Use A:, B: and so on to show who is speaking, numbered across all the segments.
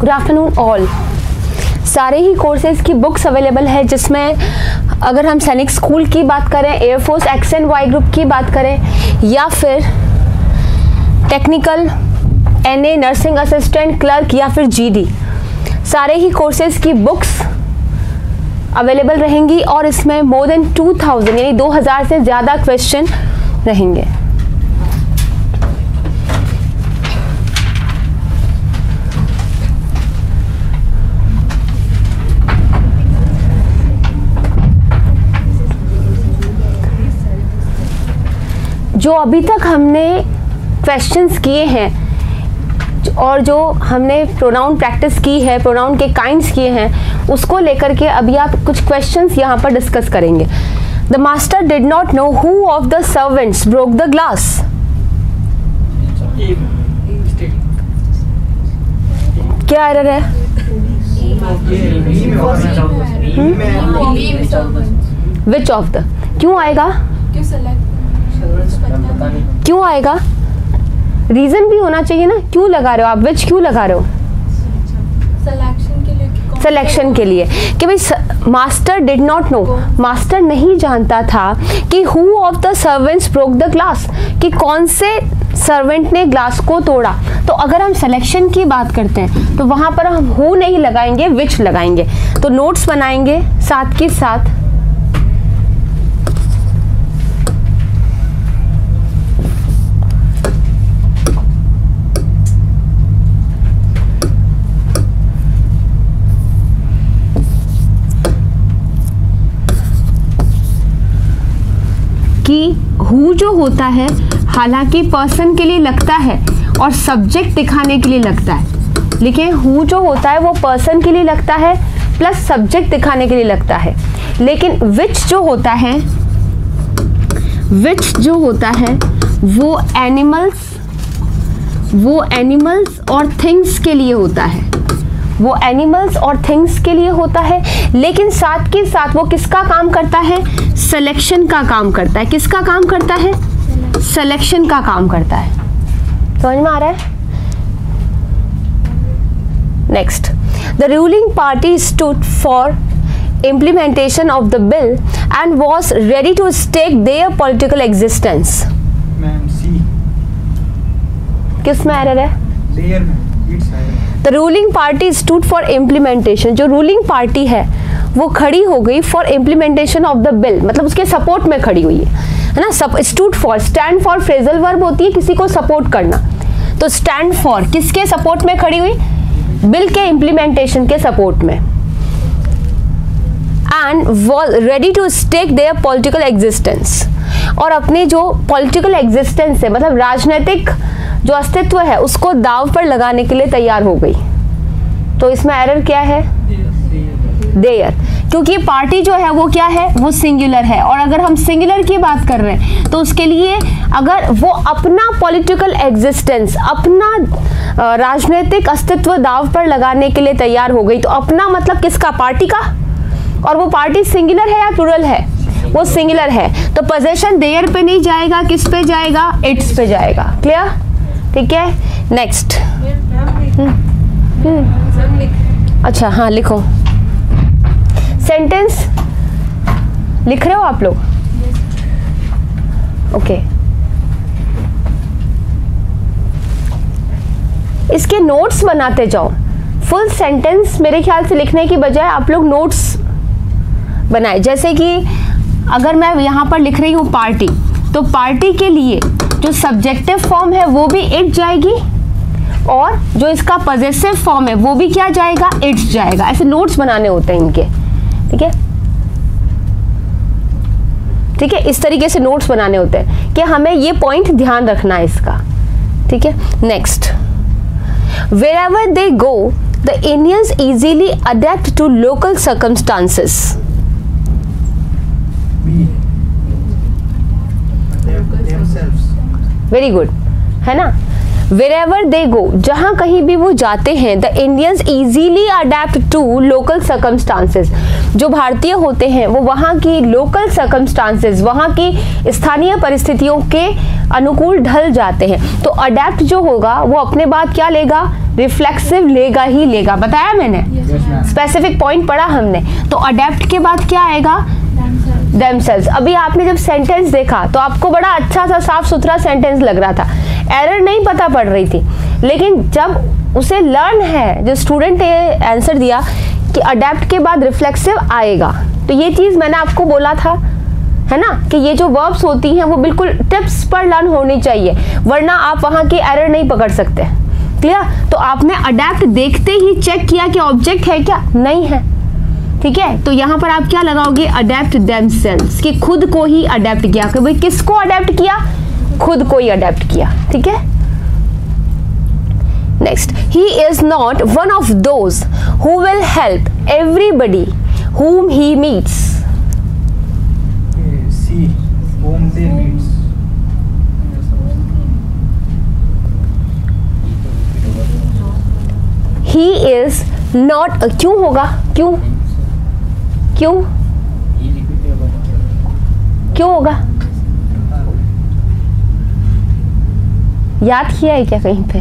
A: Good afternoon all. सारे ही courses की बुक्स अवेलेबल है, जिसमें अगर हम सैनिक स्कूल की बात करें, air force X and Y group की बात करें, या फिर technical, NA, nursing assistant, clerk या फिर जीडी, सारे ही कोर्सेज की बुक्स अवेलेबल रहेंगी और इसमें मोर देन 2000 यानी 2000 से ज़्यादा क्वेश्चन रहेंगे। जो अभी तक हमने क्वेश्चंस किए हैं और जो हमने प्रोनाउन प्रैक्टिस की है, प्रोनाउन के काइंड्स किए हैं, उसको लेकर के अभी आप कुछ क्वेश्चंस यहाँ पर डिस्कस करेंगे। The master did not know who of the servants broke the glass. क्या एरर है? विच ऑफ द, क्यों आएगा? क्यों आएगा? रीजन भी होना चाहिए ना, क्यों लगा रहे हो आप? विच क्यों लगा रहे हो? सिलेक्शन के लिए कि भाई master did not know, master नहीं जानता था कि who of the servants broke the glass, कि कौन से सर्वेंट ने ग्लास को तोड़ा। तो अगर हम सिलेक्शन की बात करते हैं तो वहां पर हम हु नहीं लगाएंगे, विच लगाएंगे। तो नोट्स बनाएंगे साथ के साथ। कि हु जो होता है हालांकि पर्सन के लिए लगता है और सब्जेक्ट दिखाने के लिए लगता है, लेकिन हु जो होता है वो पर्सन के लिए लगता है प्लस सब्जेक्ट दिखाने के लिए लगता है। लेकिन विच जो होता है, विच जो होता है वो एनिमल्स और थिंग्स के लिए होता है, वो एनिमल्स और थिंग्स के लिए होता है। लेकिन साथ के साथ वो किसका काम करता है? सिलेक्शन का काम करता है। किसका काम करता है? सिलेक्शन का काम करता है। समझ में आ रहा है? Next, the ruling party stood for implementation of the bill and was ready to stake their political existence. किस में एरर है? The ruling party stood for implementation, जो रूलिंग पार्टी है वो खड़ी हो गई for implementation of the bill, मतलब उसके सपोर्ट में खड़ी हुई है ना। Stood for, stand for phrasal verb होती है किसी को सपोर्ट करना, तो स्टैंड फॉर किसके सपोर्ट में खड़ी हुई? बिल के इम्प्लीमेंटेशन के सपोर्ट में। And was ready to stake their political existence, और अपने जो पॉलिटिकल एग्जिस्टेंस है मतलब राजनीतिक जो अस्तित्व है उसको दाव पर लगाने के लिए तैयार हो गई। तो इसमें एरर क्या है? देयर, क्योंकि पार्टी जो है वो क्या है? वो सिंगुलर है, और अगर हम सिंगुलर की बात कर रहे हैं तो उसके लिए अगर वो अपना पॉलिटिकल एग्जिस्टेंस, अपना राजनीतिक अस्तित्व दाव पर लगाने के लिए तैयार हो गई, तो अपना मतलब किसका? पार्टी का। और वो पार्टी सिंगुलर है या प्लूरल है? वो सिंगुलर है, तो पोजीशन देयर पे नहीं जाएगा, किस पे जाएगा? इट्स पे जाएगा। क्लियर? ठीक है। नेक्स्ट, अच्छा हाँ लिखो। सेंटेंस लिख रहे हो आप लोग? ओके। इसके नोट्स बनाते जाओ। फुल सेंटेंस मेरे ख्याल से लिखने की बजाय आप लोग नोट्स बनाए। जैसे कि अगर मैं यहाँ पर लिख रही हूँ पार्टी, तो पार्टी के लिए जो सब्जेक्टिव फॉर्म है वो भी इट जाएगी, और जो इसका पॉजेसिव फॉर्म है वो भी क्या जाएगा? इट्स जाएगा। ऐसे नोट्स बनाने होते हैं इनके। ठीक है, ठीक है, इस तरीके से नोट्स बनाने होते हैं कि हमें ये पॉइंट ध्यान रखना है इसका। ठीक है। Next, wherever they go, the Indians easily adapt to local circumstances. Very good, है ना। Wherever they go, जहाँ कहीं भी वो जाते हैं, the Indians easily adapt to local circumstances. जो भारतीय होते हैं वो वहाँ की local circumstances, वहाँ की स्थानीय परिस्थितियों के अनुकूल ढल जाते हैं। तो adapt जो होगा वो अपने बाद क्या लेगा, रिफ्लेक्सिव लेगा ही लेगा। बताया मैंने, स्पेसिफिक पॉइंट पढ़ा हमने। तो adapt के बाद क्या आएगा, themselves। अभी आपने जब सेंटेंस देखा तो आपको बड़ा अच्छा सा साफ सुथरा सेंटेंस लग रहा था, एरर नहीं पता पड़ रही थी, लेकिन जब उसे लर्न है, जो स्टूडेंट ने आंसर दिया कि अडेप्ट के बाद रिफ्लेक्सिव आएगा, तो ये चीज़ मैंने आपको बोला था, है ना, कि ये जो वर्ब्स होती हैं वो बिल्कुल टिप्स पर लर्न होनी चाहिए, वरना आप वहाँ की एरर नहीं पकड़ सकते। क्लियर? तो आपने अडेप्ट देखते ही चेक किया कि ऑब्जेक्ट है क्या, नहीं है। ठीक है, तो यहाँ पर आप क्या लगाओगे, अडेप्ट देमसेल्व्स, कि खुद को ही अडेप्ट किया। कि भाई किसको अडेप्ट किया, खुद को ही अडेप्ट किया। ठीक है, next, he is not one of those who will help everybody whom he meets.
B: See, whom they meets.
A: He is not, क्यों होगा, क्यों क्यों क्यों होगा, याद किया है क्या कहीं पे?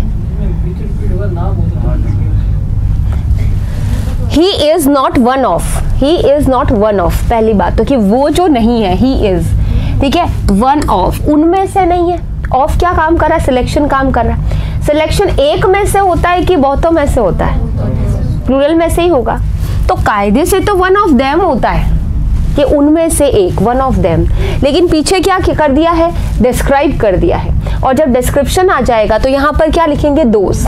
A: He is not one of, he is not one of, पहली बात तो कि वो जो नहीं है, he is, ठीक है, one of, उनमें से नहीं है। ऑफ क्या काम कर रहा है, सिलेक्शन काम कर रहा है। सिलेक्शन एक में से होता है कि बहुतों में से होता है, प्लूरल में से ही होगा। तो कायदे से तो वन ऑफ देम होता है कि उनमें से एक, वन ऑफ देम, लेकिन पीछे क्या कर दिया है, डिस्क्राइब कर दिया है। और जब डिस्क्रिप्शन आ जाएगा तो यहाँ पर क्या लिखेंगे, दोज,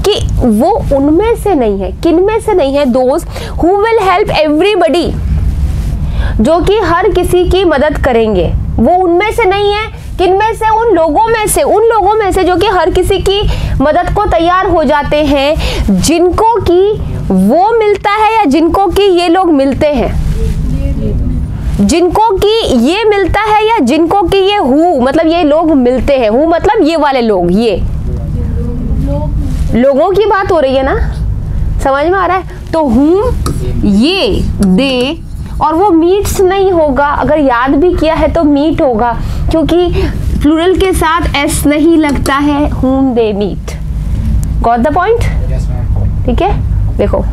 A: कि वो उनमें से नहीं है, किन में से नहीं है, those who will help everybody, जो कि हर किसी की मदद करेंगे, वो उनमें से नहीं है, किन में से, उन लोगों में से, उन लोगों में से जो कि हर किसी की मदद को तैयार हो जाते हैं, जिनको कि वो मिलता है या जिनको कि ये लोग मिलते हैं, जिनको कि ये मिलता है या जिनको कि ये हु मतलब ये लोग मिलते हैं, हु मतलब ये वाले लोग, ये लोगों की बात हो रही है ना, समझ में आ रहा है? तो हूँ ये दे, और वो मीट्स नहीं होगा, अगर याद भी किया है तो मीट होगा, क्योंकि प्लूरल के साथ एस नहीं लगता है, whom they meet। Got the point? ठीक है, देखो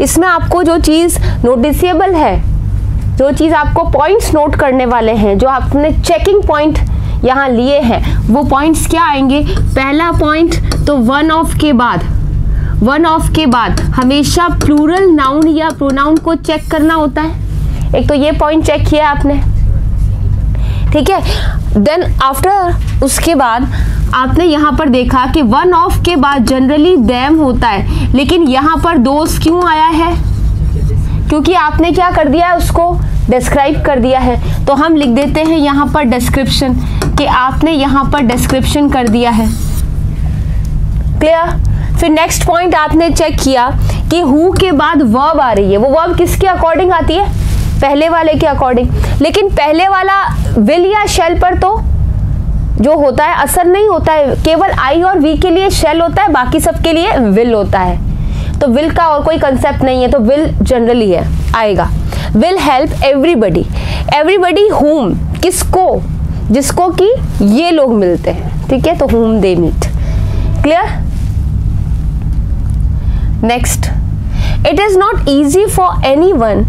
A: इसमें आपको जो चीज़ नोटिसेबल है, जो चीज़ आपको पॉइंट्स नोट करने वाले हैं, जो आपने चेकिंग पॉइंट यहाँ लिए हैं, वो पॉइंट्स क्या आएंगे। पहला पॉइंट तो वन ऑफ के बाद, वन ऑफ के बाद हमेशा प्लूरल नाउन या प्रोनाउन को चेक करना होता है। एक तो ये पॉइंट चेक किया आपने, ठीक है। देन आफ्टर उसके बाद आपने यहाँ पर देखा कि वन ऑफ के बाद जनरली देम होता है, लेकिन यहाँ पर दोस्त क्यों आया है, क्योंकि आपने क्या कर दिया है, उसको डिस्क्राइब कर दिया है। तो हम लिख देते हैं यहाँ पर डिस्क्रिप्शन, कि आपने यहाँ पर डिस्क्रिप्शन कर दिया है। क्लियर? फिर नेक्स्ट पॉइंट आपने चेक किया कि हु के बाद वर्ब आ रही है, वो वर्ब किसके अकॉर्डिंग आती है, पहले वाले के अकॉर्डिंग, लेकिन पहले वाला विल या शेल पर तो जो होता है असर नहीं होता है, केवल आई और वी के लिए शेल होता है, बाकी सब के लिए विल होता है। तो विल का और कोई कंसेप्ट नहीं है, तो विल जनरली है आएगा। विल हेल्प एवरीबडी, एवरीबडी हुम किसको, जिसको कि ये लोग मिलते हैं, ठीक है, तो whom they meet. Clear? Next, it is not easy for anyone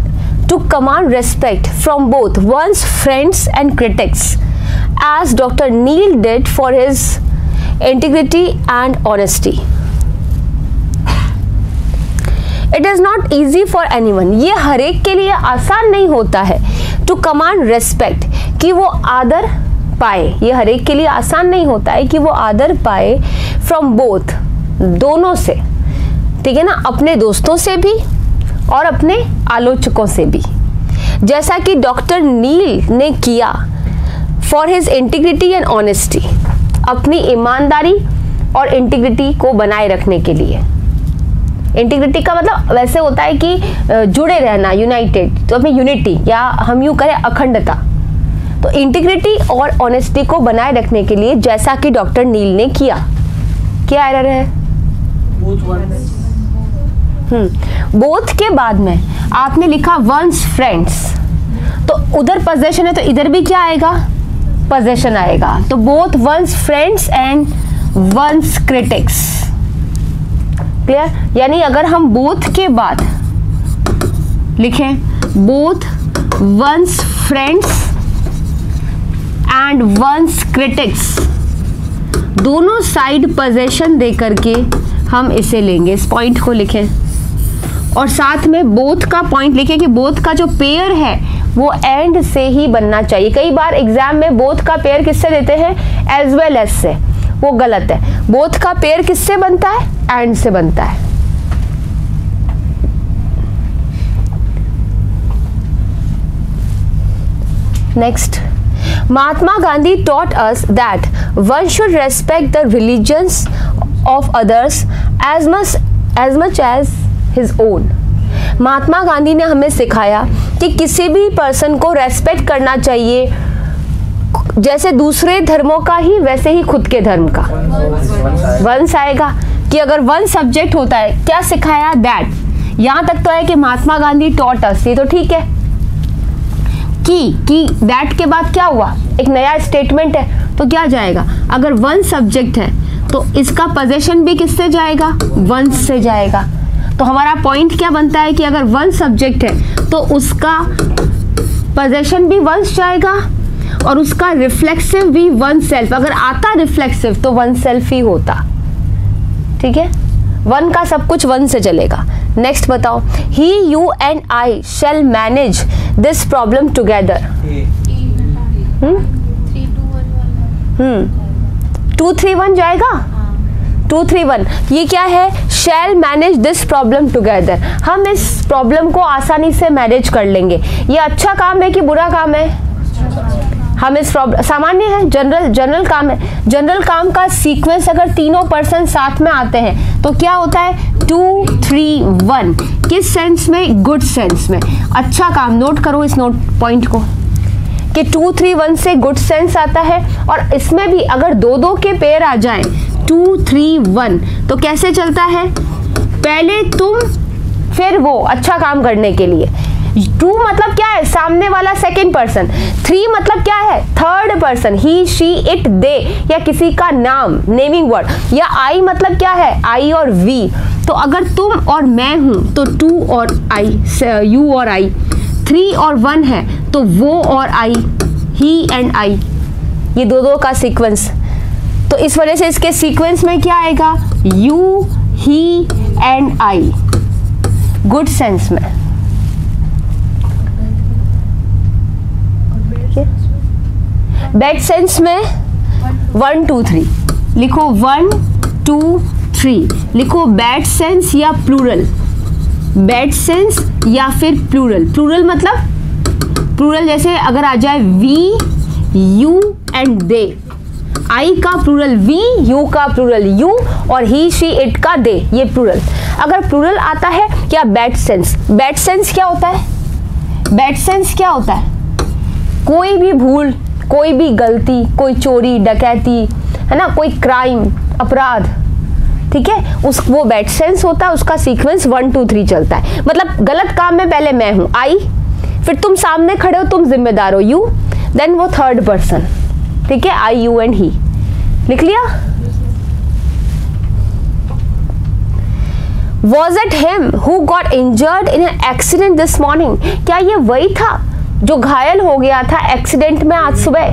A: to command respect from both one's friends and critics, as Dr. Neil did for his integrity and honesty. It is not easy for anyone, ये हर एक के लिए आसान नहीं होता है, to command respect, कि वो आदर पाए, ये हर एक के लिए आसान नहीं होता है कि वो आदर पाए from both, दोनों से, ठीक है ना, अपने दोस्तों से भी और अपने आलोचकों से भी, जैसा कि डॉक्टर नील ने किया for his integrity and honesty, अपनी ईमानदारी और इंटीग्रिटी को बनाए रखने के लिए। इंटीग्रिटी का मतलब वैसे होता है कि जुड़े रहना, यूनाइटेड, तो अपनी यूनिटी या हम यूँ कहें अखंडता, तो इंटीग्रिटी और ऑनेस्टी को बनाए रखने के लिए जैसा कि डॉक्टर नील ने किया। क्या एरर है? बोथ के बाद में आपने लिखा वंस फ्रेंड्स, तो उधर पोजेशन है तो इधर भी क्या आएगा? पोजेशन आएगा। तो both ones friends and ones critics. Clear? यानी अगर हम बोथ के बाद लिखें both ones friends and ones critics, दोनों साइड पोजेशन दे करके हम इसे लेंगे। इस पॉइंट को लिखें और साथ में बोथ का पॉइंट लिखें कि बोथ का जो पेयर है वो एंड से ही बनना चाहिए। कई बार एग्जाम में बोथ का पेयर किससे देते हैं? एज वेल एज से, वो गलत है। बोथ का पेयर किससे बनता है? एंड से बनता है। Next, Mahatma Gandhi taught us that one should respect the religions of others as much as his own. Mahatma Gandhi ने हमें सिखाया कि किसी भी पर्सन को रेस्पेक्ट करना चाहिए, जैसे दूसरे धर्मों का ही वैसे ही खुद के धर्म का। वंस आएगा कि अगर वन सब्जेक्ट होता है, क्या सिखाया? दैट। यहाँ तक तो है कि महात्मा गांधी टॉट अस, ये तो ठीक है। कि दैट के बाद क्या हुआ? एक नया स्टेटमेंट है, तो क्या जाएगा? अगर वन सब्जेक्ट है तो इसका पोजेशन भी किससे जाएगा? वंस से जाएगा। तो हमारा पॉइंट क्या बनता है कि अगर वन सब्जेक्ट है तो उसका पोजेशन भी वंस जाएगा और उसका रिफ्लेक्सिव भी वन सेल्फ। अगर आता रिफ्लेक्सिव तो वन सेल्फ ही होता। ठीक है, वन का सब कुछ वन से चलेगा। नेक्स्ट बताओ, he you and I shall manage this problem together. 2 3 1 जाएगा। 2 3 1 ये क्या है? Shall manage this problem together. हम इस प्रॉब्लम को आसानी से मैनेज कर लेंगे। ये अच्छा काम है कि बुरा काम है? हम इस प्रॉब्लम, सामान्य है, जनरल काम है। जनरल काम का सीक्वेंस अगर तीनों पर्सन साथ में आते हैं तो क्या होता है? 2 3 1। किस सेंस में? गुड सेंस में। अच्छा काम, नोट करो इस नोट पॉइंट को कि 2 3 1 से गुड सेंस आता है। और इसमें भी अगर दो के पेयर आ जाए 2 3 1 तो कैसे चलता है? पहले तुम फिर वो, अच्छा काम करने के लिए। 2 मतलब क्या है? सामने वाला सेकंड पर्सन। 3 मतलब क्या है? Third person, he she it they, या किसी का नाम, नेमिंग वर्ड। या आई मतलब क्या है? आई और वी। तो अगर तुम और मैं हूं तो 2 और आई, यू और आई। 3 और 1 है तो वो और आई, ही एंड आई। ये दो का सीक्वेंस। तो इस वजह से इसके सीक्वेंस में क्या आएगा? You, he and I, good sense में। बैड सेंस में 1 2 3 लिखो। 1 2 3 लिखो। बैड सेंस या प्लूरल? बैड सेंस या फिर प्लूरल? प्लूरल मतलब प्लूरल जैसे अगर आ जाए वी, यू एंड दे। आई का प्लूरल वी, यू का प्लूरल यू और ही शी इट का दे, ये प्लूरल। अगर प्लूरल आता है क्या? Bad sense. बैड सेंस क्या होता है? बैड सेंस क्या होता है? कोई भी भूल, कोई भी गलती, कोई चोरी डकैती, है ना, कोई क्राइम, अपराध, ठीक है, वो बैड सेंस होता है। उसका सीक्वेंस 1 2 3 चलता है। मतलब गलत काम में पहले मैं हूं, आई, फिर तुम सामने खड़े हो, तुम जिम्मेदार हो, यू, देन वो थर्ड पर्सन। ठीक है, आई, यू एंड ही। लिख लिया? Was it him who got injured in an accident this morning? क्या ये वही था जो घायल हो गया था एक्सीडेंट में आज सुबह?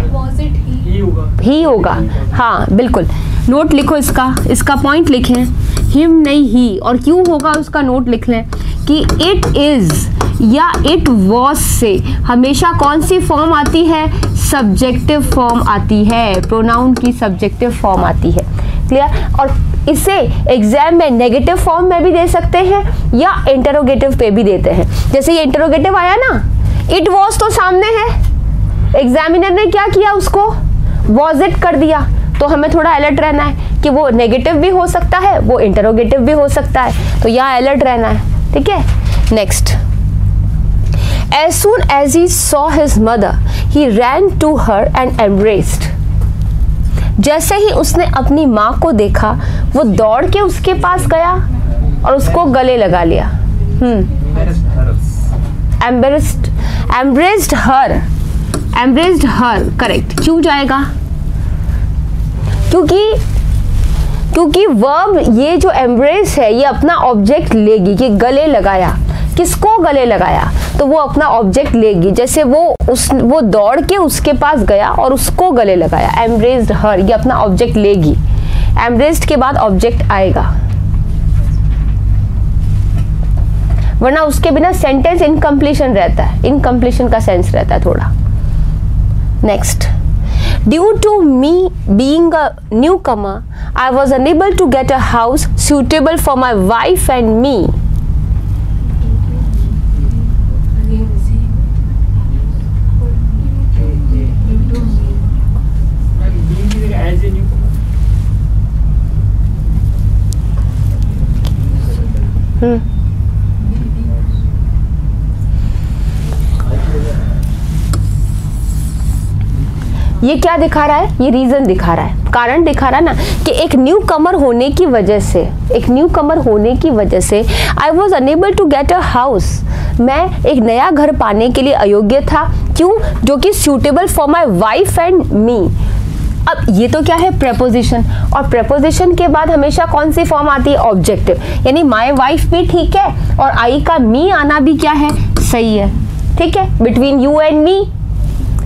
A: ही होगा। हाँ बिल्कुल, नोट लिखो इसका पॉइंट लिखें। हिम नहीं ही, और क्यों होगा उसका नोट लिख लें कि इट इज या इट वॉज से हमेशा कौन सी फॉर्म आती है? सब्जेक्टिव फॉर्म आती है, प्रोनाउन की सब्जेक्टिव फॉर्म आती है। क्लियर? और इसे एग्जाम में नेगेटिव फॉर्म में भी दे सकते हैं या इंटरोगेटिव पे भी देते हैं। जैसे ये इंटरोगेटिव आया ना, इट वॉज तो सामने है, एग्जामिनर ने क्या किया? उसको वॉज इट कर दिया। तो हमें थोड़ा अलर्ट रहना है कि वो नेगेटिव भी हो सकता है, वो इंटरोगेटिव भी हो सकता है, तो यहाँ अलर्ट रहना है। ठीक है, next. As soon as he saw his mother, he ran to her and embraced. जैसे ही उसने अपनी माँ को देखा वो दौड़ के उसके पास गया और उसको गले लगा लिया। embraced her correct. क्यों जाएगा? क्योंकि वर्ब ये जो embrace है ये अपना ऑब्जेक्ट लेगी कि गले लगाया। किसको गले लगाया? तो वो अपना ऑब्जेक्ट लेगी। जैसे वो दौड़ के उसके पास गया और उसको गले लगाया। embraced her ये अपना ऑब्जेक्ट लेगी। embraced के बाद ऑब्जेक्ट आएगा, वरना उसके बिना सेंटेंस इनकम्प्लीशन रहता है, इनकम्प्लीशन का सेंस रहता है थोड़ा। Next, due to me being a newcomer I was unable to get a house suitable for my wife and me. ये क्या दिखा रहा है? ये रीजन दिखा रहा है, कारण दिखा रहा है ना कि एक न्यू कमर होने की वजह से I was unable to get a house, मैं एक नया घर पाने के लिए अयोग्य था। क्यों? जो कि suitable for my wife and me. अब ये तो क्या है? प्रेपोजिशन, और प्रेपोजिशन के बाद हमेशा कौन सी फॉर्म आती है? ऑब्जेक्टिव, यानी माई वाइफ भी ठीक है और आई का मी आना भी क्या है? सही है, ठीक है। Between you and me,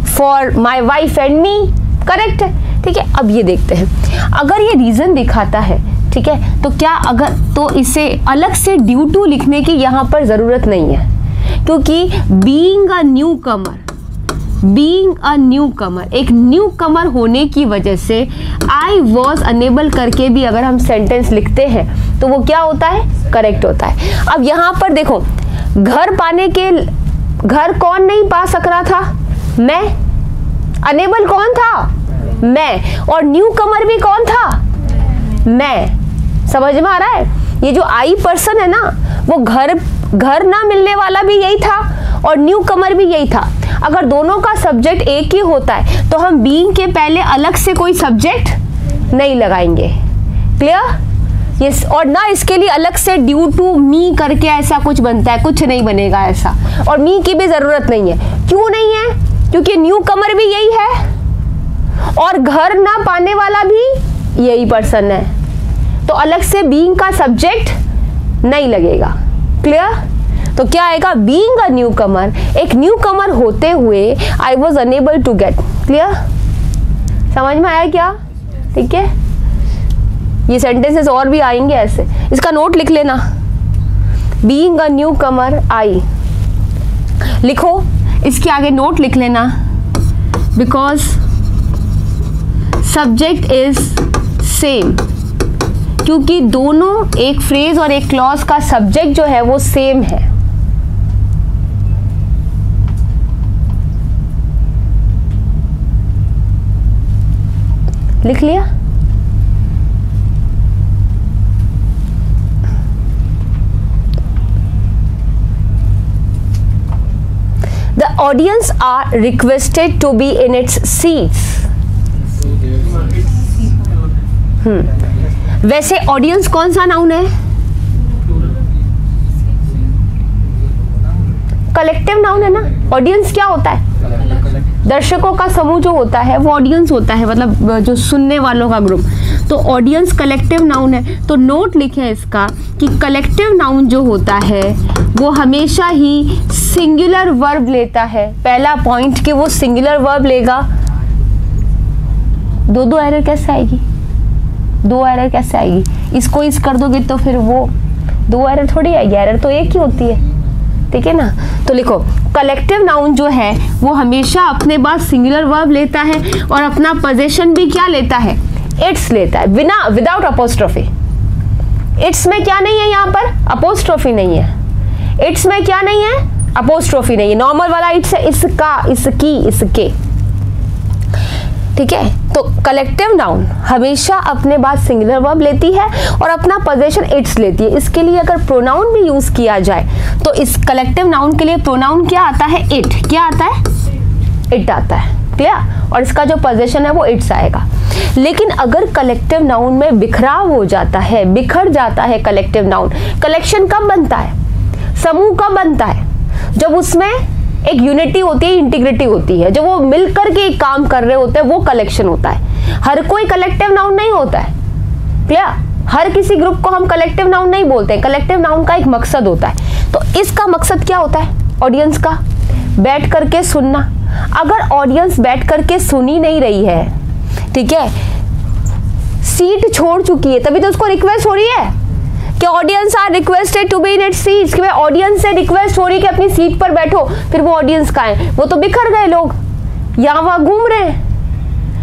A: for my wife and me, correct है, ठीक है। अब ये देखते हैं, अगर ये रीजन दिखाता है, ठीक है, तो क्या अगर तो इसे अलग से ड्यू टू लिखने की यहाँ पर जरूरत नहीं है, क्योंकि बीइंग अ न्यू कमर, एक न्यू कमर होने की वजह से आई वॉज अनेबल करके भी अगर हम सेंटेंस लिखते हैं तो वो क्या होता है? करेक्ट होता है। अब यहाँ पर देखो, घर कौन नहीं पा सक रहा था? मैं। अनेबल कौन था? मैं। और न्यू कमर भी कौन था? मैं। समझ में आ रहा है? ये जो आई पर्सन है ना, वो घर ना मिलने वाला भी यही था और न्यू कमर भी यही था। अगर दोनों का सब्जेक्ट एक ही होता है तो हम बीइंग के पहले अलग से कोई सब्जेक्ट नहीं लगाएंगे। क्लियर? यस। और ना इसके लिए अलग से ड्यू टू मी करके ऐसा कुछ बनता है, कुछ नहीं बनेगा ऐसा। और मी की भी जरूरत नहीं है। क्यों नहीं है? क्योंकि न्यू कमर भी यही है और घर ना पाने वाला भी यही पर्सन है, तो अलग से बीइंग का सब्जेक्ट नहीं लगेगा। क्लियर? तो क्या आएगा? बीइंग अ न्यू कमर, एक न्यू कमर होते हुए I was unable to get. Clear? समझ में आया क्या? ठीक है, ये सेंटेंसेस और भी आएंगे ऐसे, इसका नोट लिख लेना। बीइंग अ न्यू कमर आई लिखो, इसके आगे नोट लिख लेना, बिकॉज सब्जेक्ट इज सेम, क्योंकि दोनों एक फ्रेज और एक क्लॉज का सब्जेक्ट जो है वो सेम है। लिख लिया? The audience are requested to be in its seats. वैसे ऑडियंस कौन सा नाउन है? कलेक्टिव नाउन है ना। ऑडियंस क्या होता है? दर्शकों का समूह जो होता है वो ऑडियंस होता है, मतलब जो सुनने वालों का ग्रुप। तो ऑडियंस कलेक्टिव नाउन है। तो नोट लिखें इसका कि कलेक्टिव नाउन जो होता है वो हमेशा ही सिंगुलर वर्ब लेता है। पहला पॉइंट कि वो सिंगुलर वर्ब लेगा। दो एरर कैसे आएगी? दो एरर कैसे आएगी? इसको इस कर दोगे तो फिर वो दो एरर थोड़ी आएगी, एरर तो एक ही होती है, ठीक है ना। तो लिखो, कलेक्टिव नाउन जो है वो हमेशा अपने बाद सिंगुलर वर्ब लेता है और अपना पोजीशन भी क्या लेता है? इट्स लेता है, विदाउट अपोस्ट्रोफी। इट्स में क्या नहीं है? यहाँ पर अपोस्ट्रोफी नहीं है। इट्स में क्या नहीं है? अपोस्ट्रोफी नहीं है। नॉर्मल वाला इट्स है, इसका, इसकी, इसके, ठीक है। तो कलेक्टिव नाउन हमेशा अपने बाद सिंगुलर वर्ब लेती है और अपना पोजीशन इट्स लेती है। इसके लिए अगर प्रोनाउन भी यूज किया जाए तो इस कलेक्टिव नाउन के लिए प्रोनाउन क्या आता है? इट। क्या आता है? इट आता है। क्लियर, और इसका जो पोजीशन है वो इट्स आएगा। लेकिन अगर कलेक्टिव नाउन में बिखराव हो जाता है, बिखर जाता है कलेक्टिव नाउन, कलेक्शन कब बनता है, समूह कब बनता है, जब उसमें एक यूनिटी होती है, इंटीग्रिटी होती है, जब वो मिलकर के एक काम कर रहे होते हैं, वो कलेक्शन होता है। हर कोई कलेक्टिव नाउन नहीं होता है, क्लियर, हर किसी ग्रुप को हम कलेक्टिव नाउन नहीं बोलते हैं। कलेक्टिव नाउन का एक मकसद होता है। तो इसका मकसद क्या होता है, ऑडियंस का बैठ करके सुनना। अगर ऑडियंस बैठ करके सुन ही नहीं रही है, ठीक है, सीट छोड़ चुकी है, तभी तो उसको रिक्वेस्ट हो रही है कि audience are requested to be in its seats, कि ऑडियंस से रिक्वेस्ट हो रही है कि अपनी सीट पर बैठो। फिर वो ऑडियंस कहाँ है, वो तो बिखर गए लोग, यहाँ वहाँ घूम रहे हैं।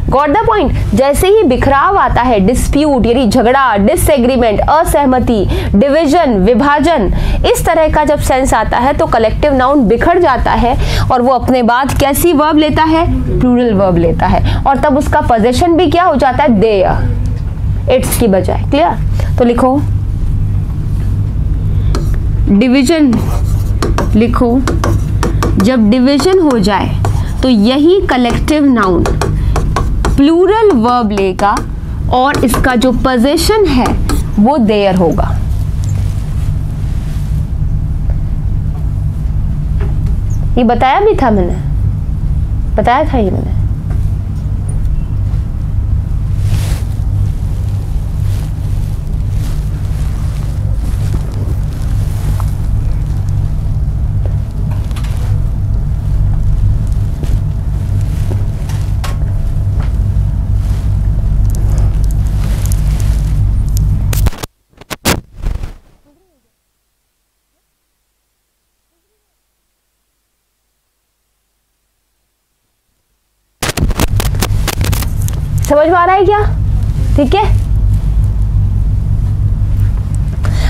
A: Got the point. जैसे ही बिखराव आता है, डिस्प्यूट यानी झगड़ा, डिसएग्रीमेंट, असहमति, डिवीजन, विभाजन, इस तरह का जब सेंस आता है तो कलेक्टिव नाउन बिखर जाता है और वो अपने बाद कैसी वर्ब लेता है, प्लूरल वर्ब लेता है, और तब उसका पोजीशन भी क्या हो जाता है, देयर, इट्स की बजाय। क्लियर। तो लिखो डिवीजन, लिखो जब डिवीजन हो जाए तो यही कलेक्टिव नाउन प्लूरल वर्ब लेगा और इसका जो पोजीशन है वो देयर होगा। ये बताया भी था मैंने, बताया था ये मैंने। समझ में आ रहा है क्या? ठीक है।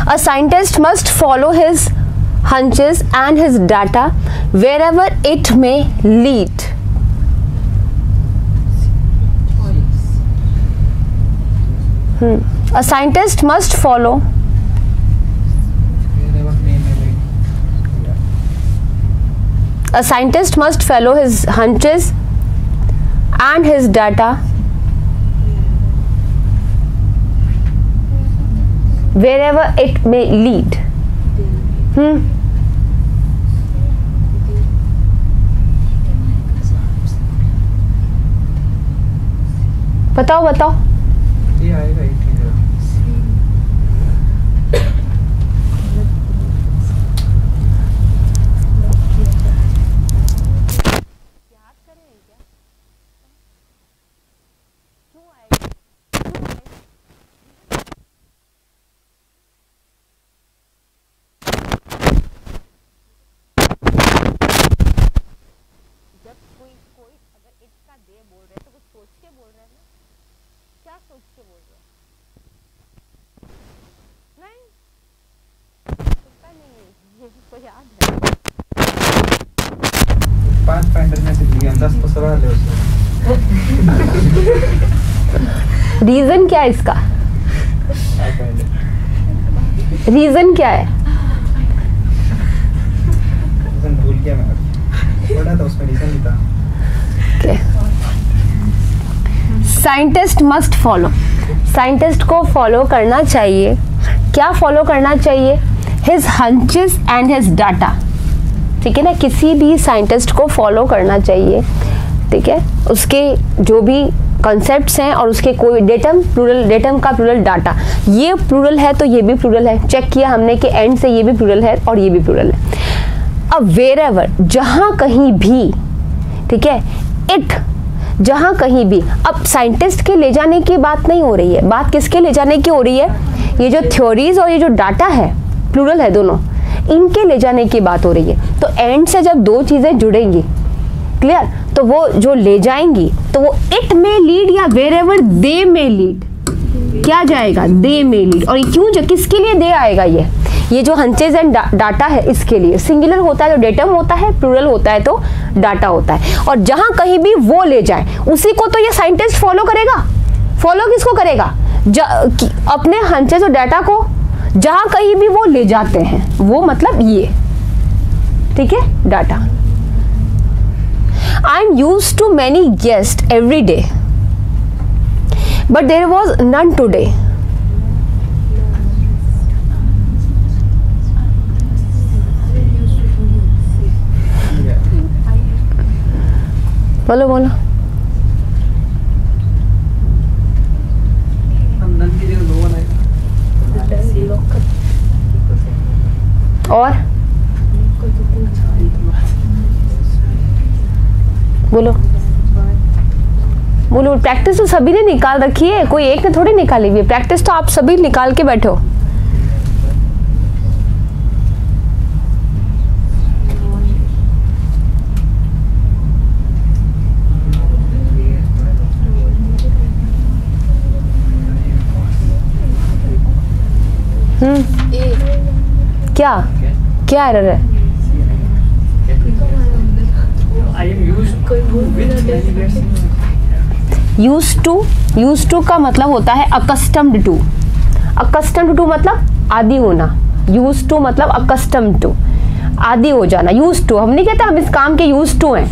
A: A scientist must follow his hunches and his data wherever it may lead. A scientist must follow a scientist must follow his hunches and his data wherever it may lead. बताओ बताओ।
B: ये आएगा एक ही जगह।
A: कोई अगर इसका दे बोल रहे तो कुछ सोच के बोल रहे हैं ना, क्या सोच के बोल रहे हैं? नहीं पता नहीं, इसको याद है।
B: 5 पैंडल में से लिया 10 तो सवाल है उसमें।
A: रीजन क्या है इसका? रीजन क्या है?
B: रीजन भूल गया मैं, पढ़ा था उसमें रीजन नहीं था।
A: साइंटिस्ट मस्ट फॉलो, साइंटिस्ट को फॉलो करना चाहिए। क्या फॉलो करना चाहिए? His hunches and his data. ठीक है ना, किसी भी साइंटिस्ट को फॉलो करना चाहिए, ठीक है, उसके जो भी कॉन्सेप्ट्स हैं और उसके कोई डेटम, प्लूरल, डेटम का प्लूरल डाटा, ये प्लूरल है तो ये भी प्लूरल है, चेक किया हमने कि एंड से ये भी प्लूरल है और ये भी प्लूरल है। अब वेरेवर, जहाँ कहीं भी, ठीक है, इट, जहाँ कहीं भी। अब साइंटिस्ट के ले जाने की बात नहीं हो रही है, बात किसके ले जाने की हो रही है? ये जो थ्योरीज और ये जो डाटा है, प्लूरल है दोनों, इनके ले जाने की बात हो रही है। तो एंड से जब दो चीजें जुड़ेंगी, क्लियर, तो वो जो ले जाएंगी तो वो इट में लीड या वेरेवर दे में लीड, क्या जाएगा? दे में लीड। और क्यों, जो किसके लिए दे आएगा? ये जो हंचेज एंड डाटा है इसके लिए। सिंगुलर होता है तो डेटम होता है, प्लूरल होता है तो डाटा होता है। और जहां कहीं भी वो ले जाए उसी को तो ये साइंटिस्ट फॉलो करेगा। फॉलो किसको करेगा? अपने हंचेज और डाटा को जहां कहीं भी वो ले जाते हैं, वो मतलब ये, ठीक है, data. I am used to many guest every day but there was none today. बोलो बोलो। और बोलो बोलो। प्रैक्टिस तो सभी ने निकाल रखी है, कोई एक ने थोड़ी निकाली हुई है। प्रैक्टिस तो आप सभी निकाल के बैठो। क्या क्या एरर है? यूज्ड टू का मतलब होता है अकस्टम्ड टू। अकस्टम्ड टू मतलब आदी होना। यूज्ड टू मतलब अकस्टम्ड टू, आदी हो जाना। यूज्ड टू हम नहीं कहते हम इस काम के यूज्ड टू हैं,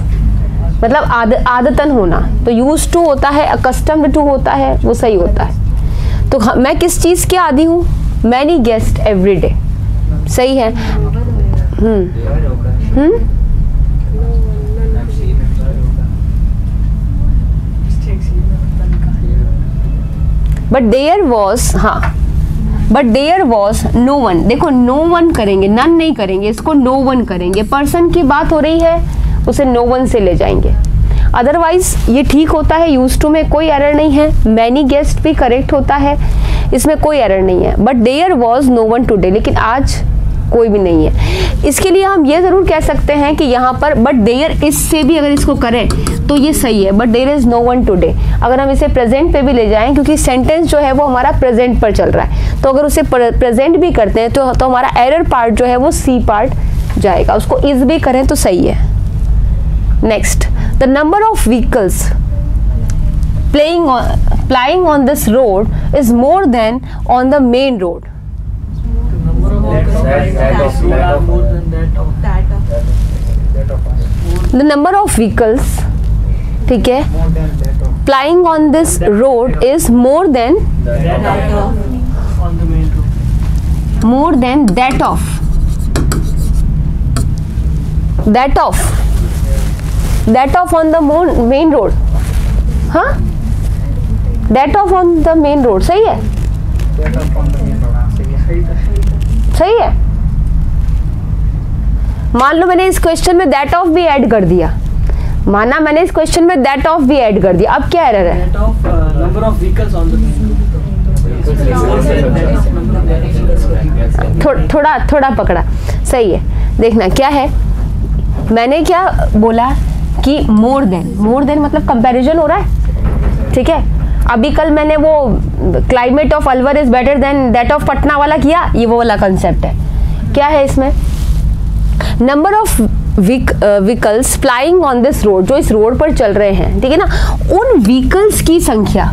A: मतलब आदतन होना। तो यूज्ड टू होता है, अकस्टम्ड टू होता है, वो सही होता है। तो मैं किस चीज के आदी हूँ? मैनी गेस्ट एवरी डे, सही है। बट देयर वॉज, हाँ but there was no one. देखो नो वन करेंगे, नन नहीं करेंगे, इसको नो वन करेंगे। पर्सन की बात हो रही है, उसे नो वन से ले जाएंगे। अदरवाइज ये ठीक होता है, यूज्ड टू में कोई एरर नहीं है। मैनी गेस्ट भी करेक्ट होता है, इसमें कोई एरर नहीं है। But there was no one today, लेकिन आज कोई भी नहीं है। इसके लिए हम ये जरूर कह सकते हैं कि यहाँ पर बट देयर इज से भी अगर इसको करें तो ये सही है। But there is no one today, अगर हम इसे प्रेजेंट पे भी ले जाएं, क्योंकि सेंटेंस जो है वो हमारा प्रेजेंट पर चल रहा है, तो अगर उसे प्रेजेंट भी करते हैं तो हमारा एरर पार्ट जो है वो सी पार्ट जाएगा। उसको इज भी करें तो सही है। Next, the number of vehicles plying on this road is more than on the main road. The number of vehicles, ठीक है, plying on this road is more than that of on the main road. हाँ, that of on the main road, सही है, सही है। मान लो मैंने इस क्वेश्चन में that of भी ऐड कर दिया, माना मैंने इस क्वेश्चन में that of भी ऐड कर दिया, अब क्या एरर है?
B: number of vehicles on the
A: थोड़ा पकड़ा, सही है। देखना क्या है, मैंने क्या बोला कि मोर देन मतलब कंपैरिजन हो रहा है, ठीक है। अभी कल मैंने वो climate of Alwar is better than that of Patna वाला किया, ये वो वाला कंसेप्ट है। क्या है इसमें? Number of vehicles flying on this road, जो इस रोड पर चल रहे हैं, ठीक है ना, उन व्हीकल्स की संख्या,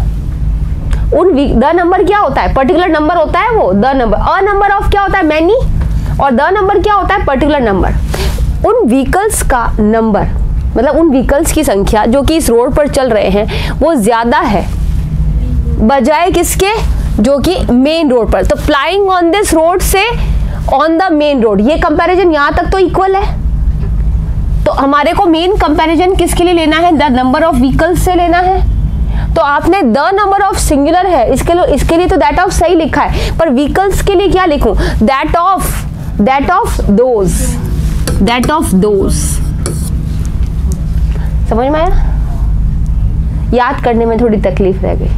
A: द नंबर क्या होता है? पर्टिकुलर नंबर होता है वो, the number. A number of क्या होता है? मैनी। और द नंबर क्या होता है? Particular number. उन व्हीकल्स का नंबर मतलब उन व्हीकल्स की संख्या जो कि इस रोड पर चल रहे हैं वो ज्यादा है बजाय किसके? जो कि मेन रोड पर। तो फ्लाइंग ऑन दिस रोड से ऑन द मेन रोड, ये कंपैरिजन यहां तक तो इक्वल है। तो हमारे को मेन कंपैरिजन किसके लिए लेना है? द नंबर ऑफ व्हीकल्स से लेना है। तो आपने द नंबर ऑफ सिंगुलर है, इसके लिए तो दैट ऑफ सही लिखा है, पर व्हीकल्स के लिए क्या लिखूं? That of those. समझ में आया? याद करने में थोड़ी तकलीफ रह गई।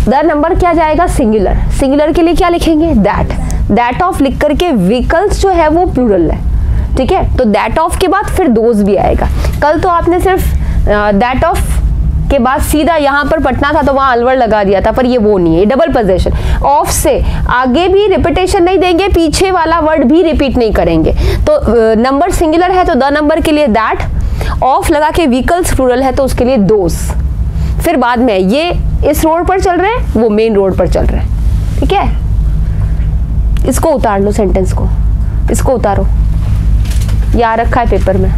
A: द नंबर क्या जाएगा? सिंगुलर के लिए क्या लिखेंगे? दैट ऑफ लिख करके व्हीकल्स जो है वो प्लूरल है, ठीक है। तो दैट ऑफ के बाद फिर दोज भी आएगा। कल तो आपने सिर्फ दैट ऑफ के बाद सीधा यहाँ पर पटना था तो वहां अलवर लगा दिया था, पर ये वो नहीं है, डबल पोजीशन। ऑफ से आगे भी रिपीटेशन नहीं देंगे, पीछे वाला वर्ड भी रिपीट नहीं करेंगे। तो नंबर सिंगुलर है तो द नंबर के लिए दैट, ऑफ लगा के व्हीकल्स प्लूरल है तो उसके लिए दोज। फिर बाद में ये इस रोड पर चल रहे हैं, वो मेन रोड पर चल रहे हैं, ठीक है। इसको उतार लो, सेंटेंस को इसको उतारो। ये आ रखा है पेपर में।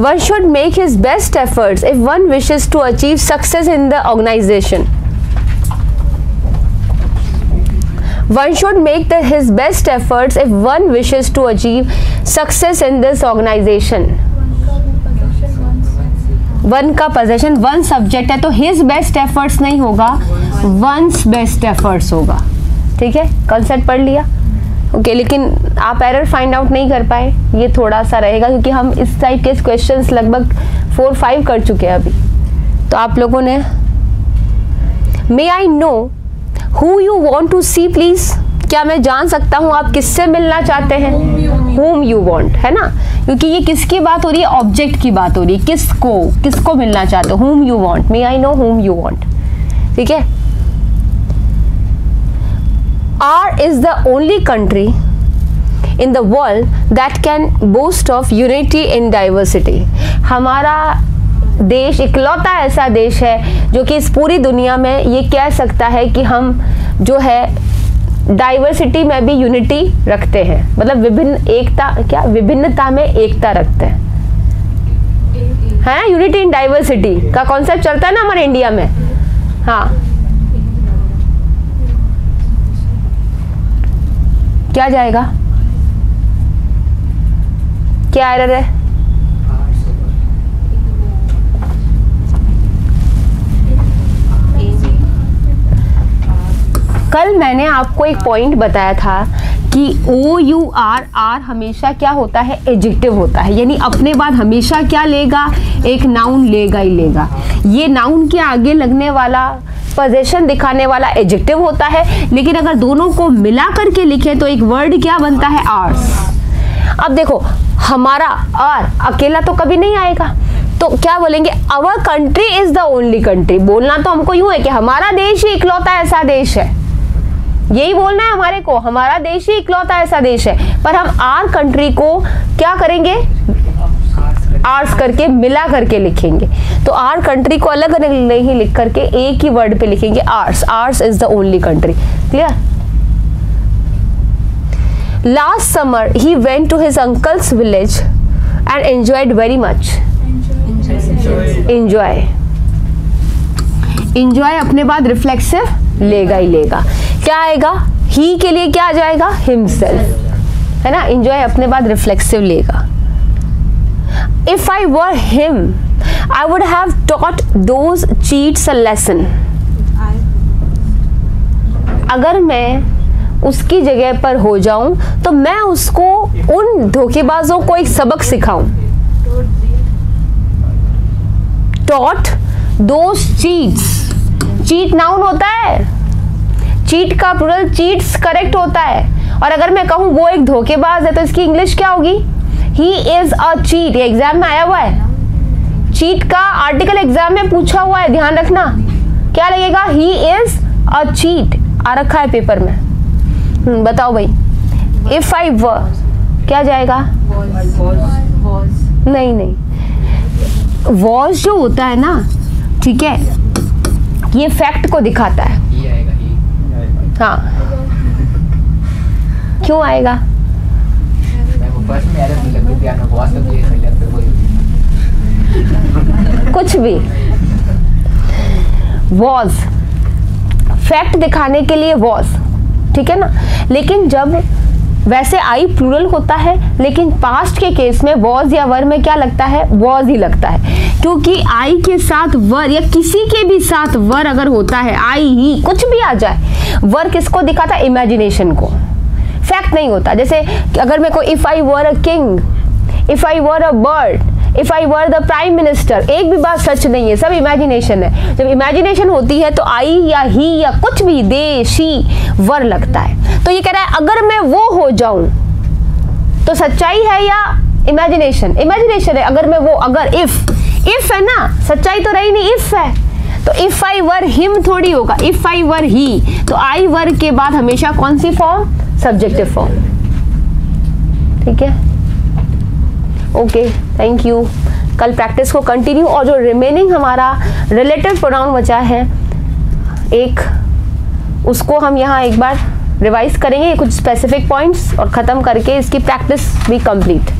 A: One should make his best efforts if one wishes to achieve success in the organization. One should make his best efforts if one wishes to achieve success in this organization. One का possession, one subject है तो his best efforts नहीं होगा, one's best efforts होगा। ठीक है, concept पढ़ लिया। ओके लेकिन आप एरर फाइंड आउट नहीं कर पाए, ये थोड़ा सा रहेगा क्योंकि हम इस टाइप के क्वेश्चंस लगभग 4-5 कर चुके हैं अभी। तो आप लोगों ने may I know who you want to see please, क्या मैं जान सकता हूँ आप किससे मिलना चाहते हैं? whom you want, है ना, क्योंकि ये किसकी बात हो रही है? ऑब्जेक्ट की बात हो रही है। किसको मिलना चाहते हो? whom you want, may I no whom you want। ठीक है, R is the only country in the world that can boast of unity in diversity। हमारा देश इकलौता ऐसा देश है जो कि इस पूरी दुनिया में ये कह सकता है कि हम जो है डाइवर्सिटी में भी यूनिटी रखते हैं, मतलब विभिन्नता में एकता रखते हैं, है ना। यूनिटी इन डाइवर्सिटी का कॉन्सेप्ट चलता है ना हमारे इंडिया में। हाँ, क्या जाएगा? क्या एरर है? कल मैंने आपको एक पॉइंट बताया था कि OUR हमेशा क्या होता है? एडजेक्टिव होता है, यानी अपने बाद हमेशा क्या लेगा? एक नाउन लेगा ही लेगा। ये नाउन के आगे लगने वाला पोजीशन दिखाने वाला एडजेक्टिव होता है, लेकिन अगर दोनों को मिला करके लिखे तो एक वर्ड क्या बनता है? आर्स। अब देखो हमारा आर अकेला तो कभी नहीं आएगा, तो क्या बोलेंगे? Our country is the only country. बोलना तो हमको यूं है कि हमारा देश ही इकलौता ऐसा देश है, यही बोलना है हमारे को, हमारा देश ही इकलौता ऐसा देश है। पर हम आर कंट्री को क्या करेंगे? आर्स करके मिला करके लिखेंगे। तो आर कंट्री को अलग अलग नहीं लिख करके एक ही वर्ड पे लिखेंगे ours. Ours is the only country. Clear? Last summer he went to his uncle's village and enjoyed very much. Enjoy अपने बाद रिफ्लेक्सिव लेगा ही लेगा। क्या आएगा? ही के लिए क्या आ जाएगा? हिमसेल्फ, है ना। एंजॉय अपने बाद रिफ्लेक्सिव लेगा। If I were him, I would have taught those cheats a lesson. अगर मैं उसकी जगह पर हो जाऊं तो मैं उसको उन धोखेबाजों को एक सबक सिखाऊं। Taught those cheats, cheat noun होता है, चीट का प्लूरल चीट्स करेक्ट होता है। और अगर मैं कहूं वो एक धोखेबाज है तो इसकी इंग्लिश क्या होगी? He is a cheat। ये एग्जाम में आया हुआ है, चीट का आर्टिकल एग्जाम में पूछा हुआ है, ध्यान रखना। क्या लगेगा? He is a cheat आ रखा है पेपर में। बताओ भाई, if I were क्या जाएगा? नहीं, was जो होता है ना, ठीक है, ये फैक्ट को दिखाता है। हाँ, क्यों आएगा? कुछ भी was फैक्ट दिखाने के लिए was, ठीक है ना। लेकिन जब वैसे आई प्लूरल होता है, लेकिन पास्ट के केस में was या वर में क्या लगता है? was ही लगता है। क्योंकि आई के साथ वर या किसी के भी साथ वर अगर होता है, आई ही कुछ भी आ जाए, वर किसको दिखाता है? इमेजिनेशन को, फैक्ट नहीं होता। जैसे अगर मैं को if I were a king, if I were a bird, if I were the prime minister, एक भी बात सच नहीं है, सब इमेजिनेशन है। जब इमेजिनेशन होती है तो आई या ही या कुछ भी, दे, शी, वर लगता है। तो ये कह रहा है अगर मैं वो हो जाऊं तो सच्चाई है या इमेजिनेशन? इमेजिनेशन है। अगर मैं वो, अगर इफ है ना, सच्चाई तो रही नहीं, इफ है। तो इफ आई वर हिम थोड़ी होगा, इफ आई वर ही। तो आई वर के बाद हमेशा कौन सी फॉर्म? Subjective form. ठीक है, ओके, थैंक यू। कल प्रैक्टिस को कंटिन्यू, और जो रिमेनिंग हमारा रिलेटिव प्रोनाउन बचा है एक, उसको हम यहाँ एक बार रिवाइज करेंगे, कुछ स्पेसिफिक पॉइंट्स, और ख़त्म करके इसकी प्रैक्टिस भी कंप्लीट।